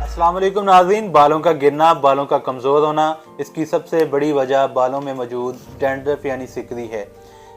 अस्सलाम वालेकुम नाज़रीन। बालों का गिरना, बालों का कमज़ोर होना, इसकी सबसे बड़ी वजह बालों में मौजूद डैंड्रफ यानी सिकरी है।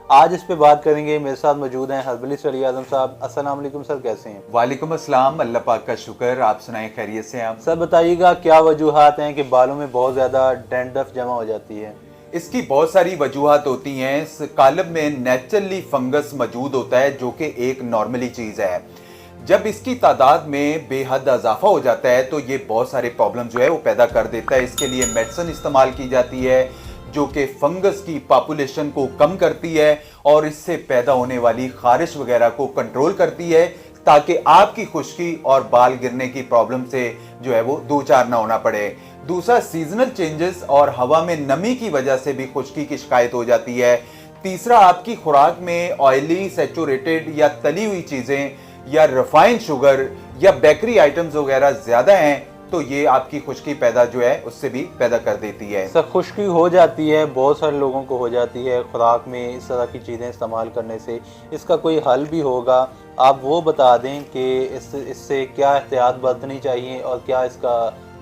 आज इस पे बात करेंगे। मेरे साथ मौजूद हैं हर्बलिस्ट अली आज़म साहब। अस्सलाम वालेकुम सर, कैसे हैं? वालेकुम अस्सलाम, अल्लाह पाक का शुक्र। आप सुनाएं, खैरियत से हैं आप? सर बताइएगा क्या वजूहात हैं कि बालों में बहुत ज़्यादा डैंड्रफ जमा हो जाती है? इसकी बहुत सारी वजूहात होती हैं। इस कालब में नेचुरली फंगस मौजूद होता है जो कि एक नॉर्मली चीज़ है। जब इसकी तादाद में बेहद इजाफा हो जाता है तो ये बहुत सारे प्रॉब्लम जो है वो पैदा कर देता है। इसके लिए मेडिसिन इस्तेमाल की जाती है जो कि फंगस की पॉपुलेशन को कम करती है और इससे पैदा होने वाली खारिश वगैरह को कंट्रोल करती है, ताकि आपकी खुश्की और बाल गिरने की प्रॉब्लम से जो है वो दो चार ना होना पड़े। दूसरा, सीजनल चेंजेस और हवा में नमी की वजह से भी खुश्की की शिकायत हो जाती है। तीसरा, आपकी खुराक में ऑयली, सैचुरेटेड या तली हुई चीजें या रिफाइंड शुगर या बेकरी आइटम्स वगैरह ज्यादा हैं तो ये आपकी खुश्की पैदा जो है उससे भी पैदा कर देती है। सर खुश्की हो जाती है, बहुत सारे लोगों को हो जाती है खुराक में इस तरह की चीज़ें इस्तेमाल करने से। इसका कोई हल भी होगा? आप वो बता दें कि इससे क्या एहतियात बरतनी चाहिए और क्या इसका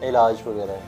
इलाज वगैरह है?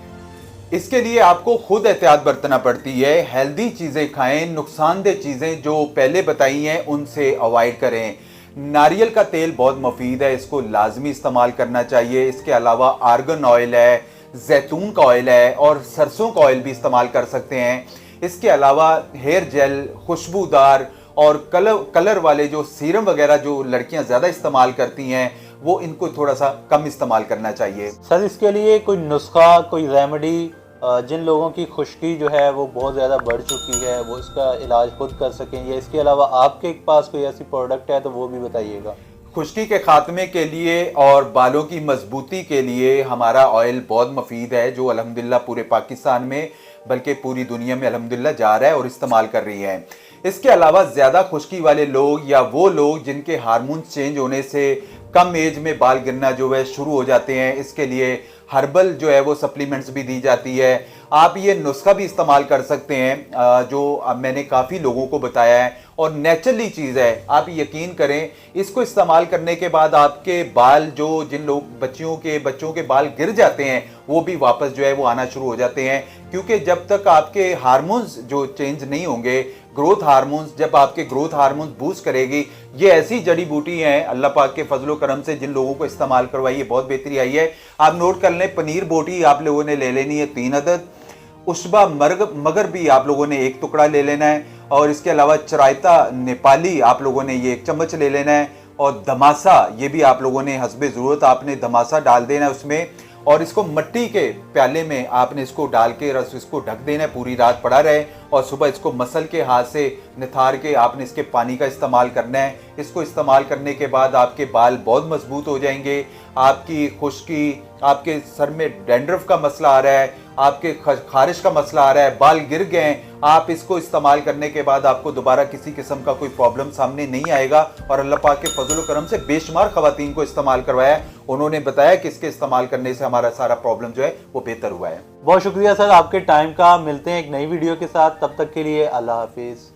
इसके लिए आपको खुद एहतियात बरतना पड़ती है। हेल्दी चीजें खाएं, नुकसानदेह चीजें जो पहले बताई हैं उनसे अवॉइड करें। नारियल का तेल बहुत मुफीद है, इसको लाजमी इस्तेमाल करना चाहिए। इसके अलावा आर्गन ऑयल है, जैतून का ऑयल है और सरसों का ऑयल भी इस्तेमाल कर सकते हैं। इसके अलावा हेयर जेल, खुशबूदार और कलर वाले जो सीरम वगैरह जो लड़कियां ज़्यादा इस्तेमाल करती हैं वो इनको थोड़ा सा कम इस्तेमाल करना चाहिए। सर इसके लिए कोई नुस्खा, कोई रेमेडी, जिन लोगों की खुश्की जो है वो बहुत ज़्यादा बढ़ चुकी है वो इसका इलाज खुद कर सकें, या इसके अलावा आपके पास कोई ऐसी प्रोडक्ट है तो वो भी बताइएगा। खुश्की के खात्मे के लिए और बालों की मजबूती के लिए हमारा ऑयल बहुत मुफीद है जो अल्हम्दुलिल्लाह पूरे पाकिस्तान में बल्कि पूरी दुनिया में अल्हम्दुलिल्लाह जा रहा है और इस्तेमाल कर रही है। इसके अलावा ज़्यादा खुश्की वाले लोग या वो लोग जिनके हार्मोन्स चेंज होने से कम एज में बाल गिरना जो है शुरू हो जाते हैं, इसके लिए हर्बल जो है वो सप्लीमेंट्स भी दी जाती है। आप ये नुस्खा भी इस्तेमाल कर सकते हैं जो मैंने काफ़ी लोगों को बताया है और नेचुरली चीज़ है। आप यकीन करें, इसको इस्तेमाल करने के बाद आपके बाल जो जिन लोग बच्चों के बाल गिर जाते हैं वो भी वापस जो है वो आना शुरू हो जाते हैं, क्योंकि जब तक आपके हार्मोन्स जो चेंज नहीं होंगे, ग्रोथ हार्मोन्स, जब आपके ग्रोथ हार्मोन्स बूस्ट करेगी, ये ऐसी जड़ी बूटी हैं अल्लाह पाक के फजलो करम से जिन लोगों को इस्तेमाल करवाई है बहुत बेहतरी आई है। आप नोट कर लें, पनीर बोटी आप लोगों ने ले लेनी है 3 अदद, उस्बा मगर भी आप लोगों ने 1 टुकड़ा ले लेना है और इसके अलावा चरायता नेपाली आप लोगों ने ये 1 चम्मच ले लेना है और धमासा ये भी आप लोगों ने हस्बे ज़रूरत आपने धमासा डाल देना है उसमें, और इसको मिट्टी के प्याले में आपने इसको डाल के रस इसको ढक देना है, पूरी रात पड़ा रहे और सुबह इसको मसल के हाथ से निथार के आपने इसके पानी का इस्तेमाल करना है। इसको इस्तेमाल करने के बाद आपके बाल बहुत मजबूत हो जाएंगे। आपकी खुश्की, आपके सर में डैंड्रफ का मसला आ रहा है, आपके खारिश का मसला आ रहा है, बाल गिर गए, आप इसको इस्तेमाल करने के बाद आपको दोबारा किसी किस्म का कोई प्रॉब्लम सामने नहीं आएगा। और अल्लाह पाक के फजल व करम से बेशुमार खवातीन को इस्तेमाल करवाया, उन्होंने बताया कि इसके इस्तेमाल करने से हमारा सारा प्रॉब्लम जो है वो बेहतर हुआ है। बहुत शुक्रिया सर आपके टाइम का। मिलते हैं एक नई वीडियो के साथ, तब तक के लिए अल्लाह हाफिज़।